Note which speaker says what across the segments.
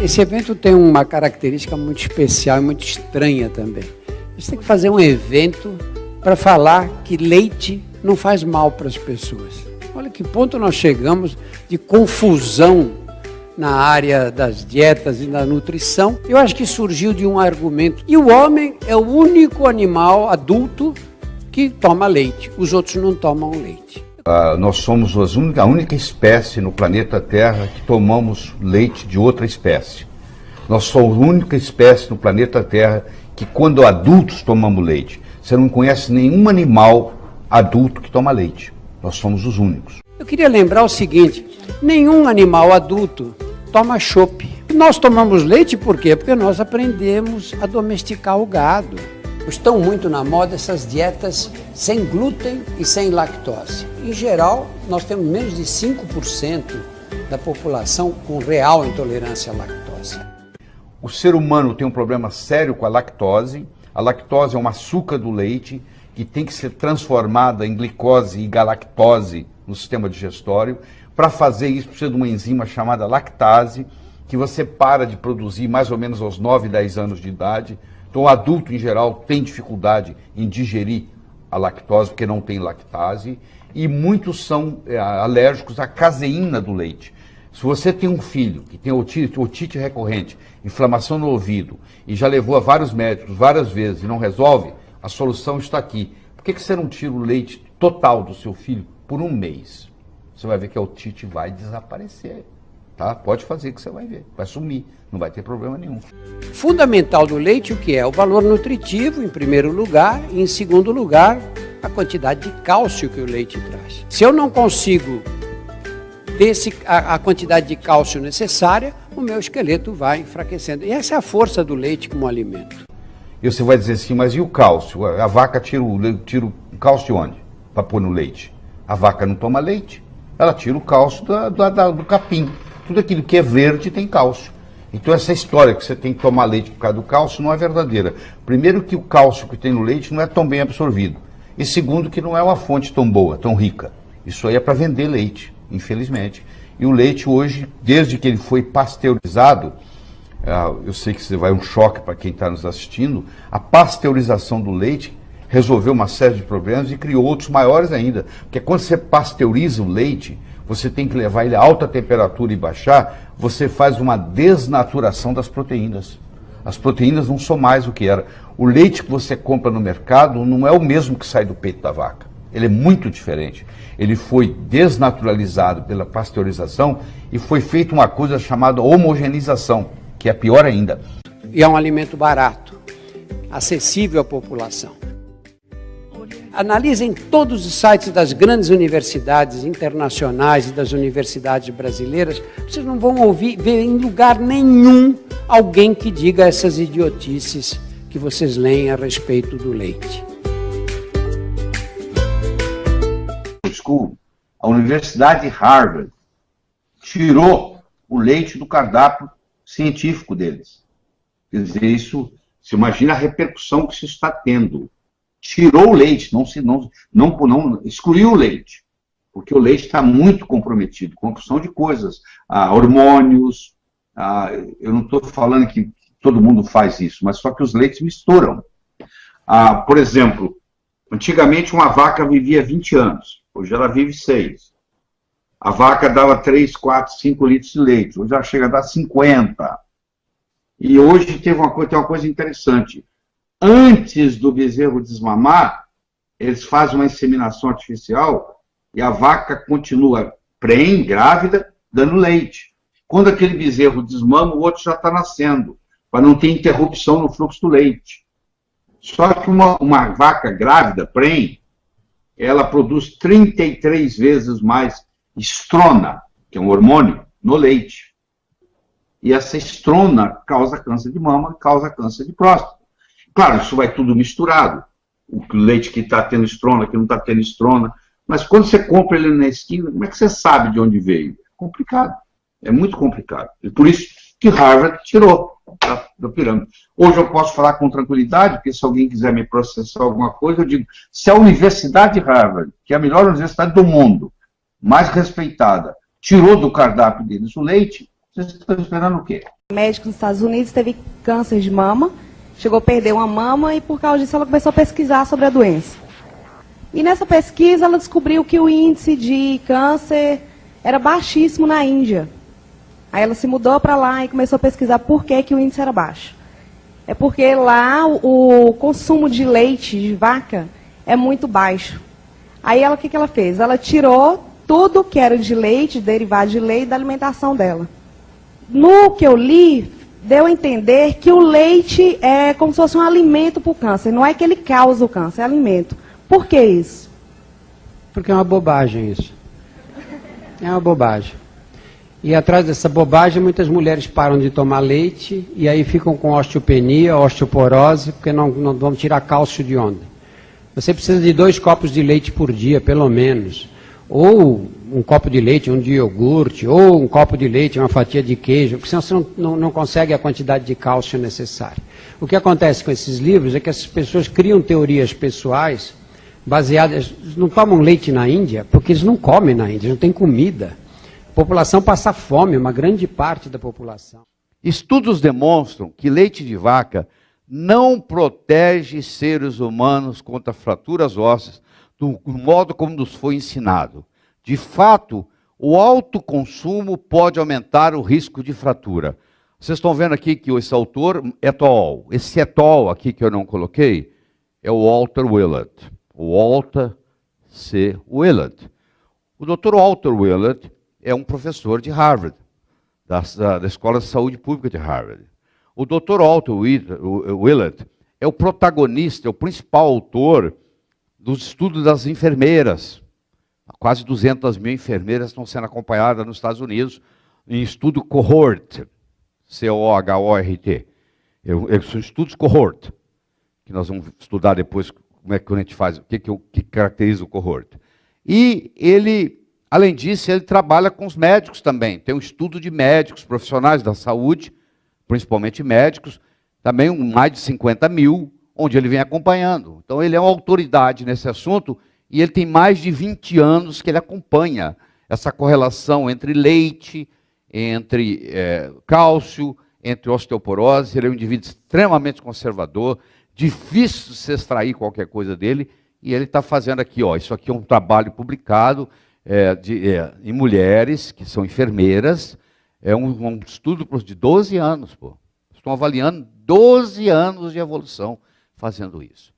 Speaker 1: Esse evento tem uma característica muito especial e muito estranha também. A gente tem que fazer um evento para falar que leite não faz mal para as pessoas. Olha que ponto nós chegamos de confusão na área das dietas e da nutrição. Eu acho que surgiu de um argumento. E o homem é o único animal adulto que toma leite. Os outros não tomam leite.
Speaker 2: Nós somos a única espécie no planeta Terra que tomamos leite de outra espécie. Nós somos a única espécie no planeta Terra que, quando adultos, tomamos leite. Você não conhece nenhum animal adulto que toma leite. Nós somos os únicos.
Speaker 1: Eu queria lembrar o seguinte, nenhum animal adulto toma chope. Nós tomamos leite por quê? Porque nós aprendemos a domesticar o gado. Estão muito na moda essas dietas sem glúten e sem lactose. Em geral, nós temos menos de 5% da população com real intolerância à lactose.
Speaker 2: O ser humano tem um problema sério com a lactose. A lactose é um açúcar do leite que tem que ser transformada em glicose e galactose no sistema digestório. Para fazer isso, precisa de uma enzima chamada lactase, que você para de produzir mais ou menos aos 9, 10 anos de idade. Então, o adulto, em geral, tem dificuldade em digerir a lactose, porque não tem lactase, e muitos são alérgicos à caseína do leite. Se você tem um filho que tem otite recorrente, inflamação no ouvido, e já levou a vários médicos várias vezes e não resolve, a solução está aqui. Por que você não tira o leite total do seu filho por um mês? Você vai ver que a otite vai desaparecer. Tá? Pode fazer que você vai ver, vai sumir, não vai ter problema nenhum.
Speaker 1: Fundamental do leite o que é? O valor nutritivo, em primeiro lugar, e em segundo lugar, a quantidade de cálcio que o leite traz. Se eu não consigo ter a quantidade de cálcio necessária, o meu esqueleto vai enfraquecendo. E essa é a força do leite como alimento.
Speaker 2: E você vai dizer assim, mas e o cálcio? A vaca tira o cálcio de onde? Para pôr no leite. A vaca não toma leite, ela tira o cálcio do capim. Tudo aquilo que é verde tem cálcio. Então essa história que você tem que tomar leite por causa do cálcio não é verdadeira. Primeiro que o cálcio que tem no leite não é tão bem absorvido. E segundo que não é uma fonte tão boa, tão rica. Isso aí é para vender leite, infelizmente. E o leite hoje, desde que ele foi pasteurizado, eu sei que isso vai um choque para quem está nos assistindo, a pasteurização do leite resolveu uma série de problemas e criou outros maiores ainda. Porque quando você pasteuriza o leite, você tem que levar ele a alta temperatura e baixar, você faz uma desnaturação das proteínas. As proteínas não são mais o que era. O leite que você compra no mercado não é o mesmo que sai do peito da vaca. Ele é muito diferente. Ele foi desnaturalizado pela pasteurização e foi feita uma coisa chamada homogeneização, que é pior ainda.
Speaker 1: E é um alimento barato, acessível à população. Analisem todos os sites das grandes universidades internacionais e das universidades brasileiras. Vocês não vão ver em lugar nenhum alguém que diga essas idiotices que vocês leem a respeito do leite.
Speaker 2: A Universidade de Harvard tirou o leite do cardápio científico deles. Quer dizer, isso, você imagina a repercussão que isso está tendo. Tirou o leite, não excluiu o leite, porque o leite está muito comprometido com a opção de coisas, hormônios, eu não estou falando que todo mundo faz isso, mas só que os leites misturam. Por exemplo, antigamente uma vaca vivia 20 anos, hoje ela vive 6. A vaca dava 3, 4, 5 litros de leite, hoje ela chega a dar 50. E hoje tem uma coisa interessante. Antes do bezerro desmamar, eles fazem uma inseminação artificial e a vaca continua grávida, dando leite. Quando aquele bezerro desmama, o outro já está nascendo, para não ter interrupção no fluxo do leite. Só que uma vaca grávida, ela produz 33 vezes mais estrona, que é um hormônio, no leite. E essa estrona causa câncer de mama, causa câncer de próstata. Claro, isso vai tudo misturado. O leite que está tendo estrona, que não está tendo estrona. Mas quando você compra ele na esquina, como é que você sabe de onde veio? É complicado. É muito complicado. E por isso que Harvard tirou da pirâmide. Hoje eu posso falar com tranquilidade, porque se alguém quiser me processar alguma coisa, eu digo, se a Universidade de Harvard, que é a melhor universidade do mundo, mais respeitada, tirou do cardápio deles o leite, Vocês estão esperando o quê?
Speaker 3: Médico nos Estados Unidos teve câncer de mama, chegou a perder uma mama e por causa disso ela começou a pesquisar sobre a doença. E nessa pesquisa ela descobriu que o índice de câncer era baixíssimo na Índia. Aí ela se mudou para lá e começou a pesquisar por que o índice era baixo. É porque lá o consumo de leite de vaca é muito baixo. Aí ela, o que ela fez? Ela tirou tudo que era de leite, derivado de leite, da alimentação dela. No que eu li, deu a entender que o leite é como se fosse um alimento para o câncer. Não é que ele causa o câncer, é alimento. Por que isso?
Speaker 1: Porque é uma bobagem isso. É uma bobagem. E atrás dessa bobagem, muitas mulheres param de tomar leite e aí ficam com osteopenia, osteoporose, porque não vão tirar cálcio de onde? Você precisa de 2 copos de leite por dia, pelo menos. Ou um copo de leite, um de iogurte, ou um copo de leite, uma fatia de queijo, porque senão você não consegue a quantidade de cálcio necessária. O que acontece com esses livros é que essas pessoas criam teorias pessoais baseadas, não tomam leite na Índia, porque eles não comem na Índia, não tem comida. A população passa fome, uma grande parte da população.
Speaker 4: Estudos demonstram que leite de vaca não protege seres humanos contra fraturas ósseas do modo como nos foi ensinado. De fato, o alto consumo pode aumentar o risco de fratura. Vocês estão vendo aqui que esse autor, et al., esse et al. Aqui que eu não coloquei, é o Walter Willett. O Walter C. Willett. O Dr. Walter Willett é um professor de Harvard, da Escola de Saúde Pública de Harvard. O Dr. Walter Willett é o protagonista, é o principal autor dos estudos das enfermeiras. Quase 200 mil enfermeiras estão sendo acompanhadas nos Estados Unidos em estudo cohort, C-O-H-O-R-T. São estudos cohort, que nós vamos estudar depois como é que a gente faz, o que caracteriza o cohort. E ele, além disso, ele trabalha com os médicos também. Tem um estudo de médicos, profissionais da saúde, principalmente médicos, também mais de 50 mil, onde ele vem acompanhando. Então ele é uma autoridade nesse assunto e ele tem mais de 20 anos que ele acompanha essa correlação entre leite, entre cálcio, entre osteoporose. Ele é um indivíduo extremamente conservador, difícil de se extrair qualquer coisa dele, e ele está fazendo aqui, ó, isso aqui é um trabalho publicado em mulheres que são enfermeiras, é um estudo de 12 anos, pô. Estão avaliando 12 anos de evolução fazendo isso.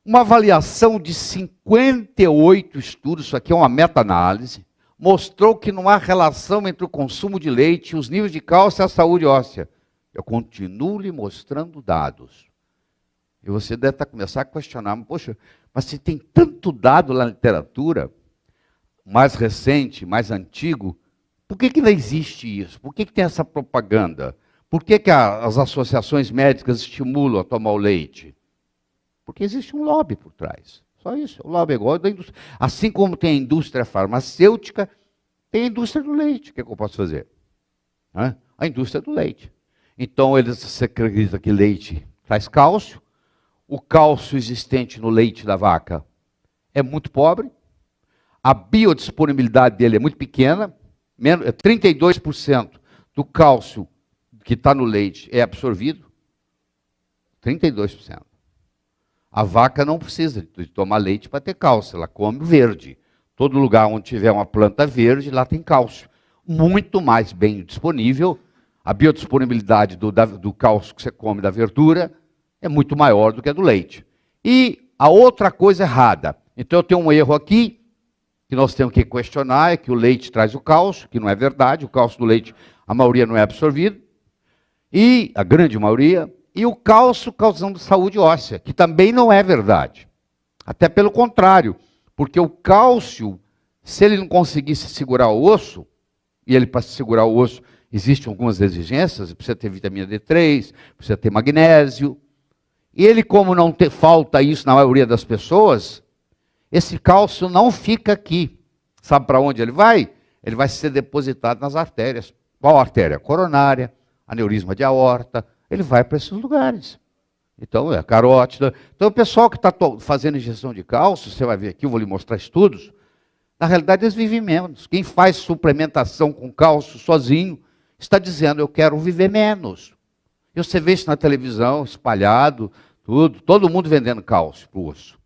Speaker 4: Uma avaliação de 58 estudos, isso aqui é uma meta-análise, mostrou que não há relação entre o consumo de leite e os níveis de cálcio e a saúde óssea. Eu continuo lhe mostrando dados. E você deve começar a questionar, poxa, mas se tem tanto dado na literatura, mais recente, mais antigo, por que não existe isso? Por que tem essa propaganda? Por que as associações médicas estimulam a tomar o leite? Porque existe um lobby por trás. Só isso. O lobby é igual da indústria. Assim como tem a indústria farmacêutica, tem a indústria do leite. O que eu posso fazer? A indústria do leite. Então, eles acreditam que leite traz cálcio. O cálcio existente no leite da vaca é muito pobre. A biodisponibilidade dele é muito pequena. 32% do cálcio que está no leite é absorvido. 32%. A vaca não precisa de tomar leite para ter cálcio, ela come verde. Todo lugar onde tiver uma planta verde, lá tem cálcio. Muito mais bem disponível. A biodisponibilidade do cálcio que você come da verdura é muito maior do que a do leite. E a outra coisa errada. Então eu tenho um erro aqui, que nós temos que questionar, é que o leite traz o cálcio, que não é verdade. O cálcio do leite, a maioria não é absorvido. E a grande maioria... E o cálcio causando saúde óssea, que também não é verdade. Até pelo contrário, porque o cálcio, se ele não conseguisse segurar o osso, e ele para segurar o osso existem algumas exigências, precisa ter vitamina D3, precisa ter magnésio, e ele como não falta isso na maioria das pessoas, esse cálcio não fica aqui. Sabe para onde ele vai? Ele vai ser depositado nas artérias. Qual artéria? Coronária, aneurisma de aorta, ele vai para esses lugares. Então, é a carótida. Então, o pessoal que está fazendo injeção de cálcio, você vai ver aqui, eu vou lhe mostrar estudos, na realidade eles vivem menos. Quem faz suplementação com cálcio sozinho, está dizendo, eu quero viver menos. E você vê isso na televisão, espalhado, tudo, todo mundo vendendo cálcio para o osso.